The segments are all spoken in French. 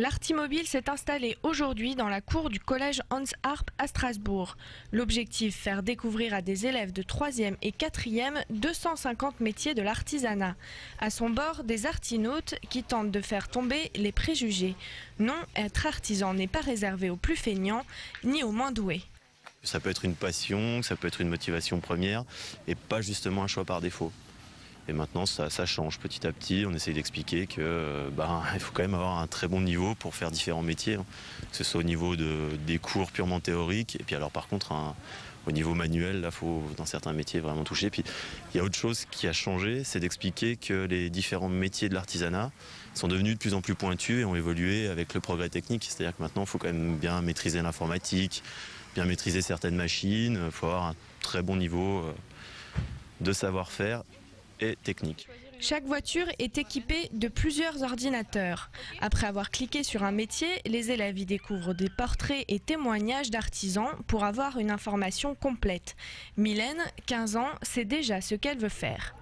L'Artimobile s'est installé aujourd'hui dans la cour du collège Hans Arp à Strasbourg. L'objectif, faire découvrir à des élèves de 3e et 4e 250 métiers de l'artisanat. À son bord, des artinautes qui tentent de faire tomber les préjugés. Non, être artisan n'est pas réservé aux plus feignants ni aux moins doués. Ça peut être une passion, ça peut être une motivation première et pas justement un choix par défaut. Et maintenant, ça change petit à petit. On essaye d'expliquer qu'il faut quand même avoir un très bon niveau pour faire différents métiers, que ce soit au niveau des cours purement théoriques. Et puis alors par contre, au niveau manuel, là, il faut dans certains métiers vraiment toucher. Puis il y a autre chose qui a changé, c'est d'expliquer que les différents métiers de l'artisanat sont devenus de plus en plus pointus et ont évolué avec le progrès technique. C'est-à-dire que maintenant, il faut quand même bien maîtriser l'informatique, bien maîtriser certaines machines. Il faut avoir un très bon niveau de savoir-faire et technique. Chaque voiture est équipée de plusieurs ordinateurs. Après avoir cliqué sur un métier, les élèves y découvrent des portraits et témoignages d'artisans pour avoir une information complète. Mylène, 15 ans, sait déjà ce qu'elle veut faire.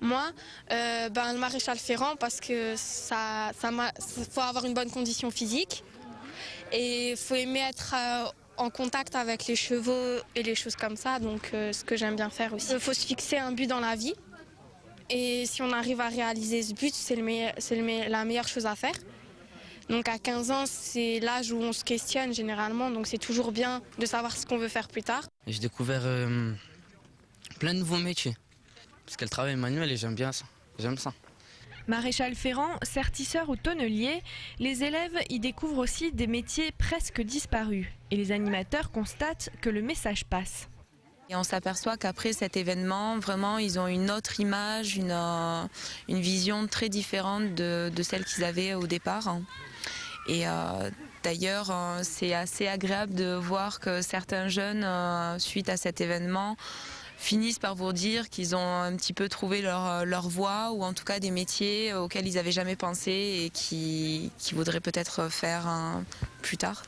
Moi, le maréchal ferrant parce que faut avoir une bonne condition physique et il faut aimer être en contact avec les chevaux et les choses comme ça, donc ce que j'aime bien faire aussi. Il faut se fixer un but dans la vie et si on arrive à réaliser ce but, c'est la meilleure chose à faire. Donc à 15 ans, c'est l'âge où on se questionne généralement, donc c'est toujours bien de savoir ce qu'on veut faire plus tard. J'ai découvert plein de nouveaux métiers, parce que le travail manuel et j'aime bien ça, j'aime ça. Maréchal ferrant, sertisseur ou tonnelier, les élèves y découvrent aussi des métiers presque disparus. Et les animateurs constatent que le message passe. Et on s'aperçoit qu'après cet événement, vraiment, ils ont une autre image, une vision très différente de celle qu'ils avaient au départ. Et d'ailleurs, c'est assez agréable de voir que certains jeunes, suite à cet événement, finissent par vous dire qu'ils ont un petit peu trouvé leur voie ou en tout cas des métiers auxquels ils n'avaient jamais pensé et qui voudraient peut-être faire plus tard.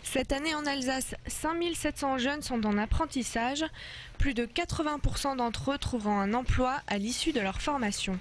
Cette année en Alsace, 5700 jeunes sont en apprentissage. Plus de 80% d'entre eux trouveront un emploi à l'issue de leur formation.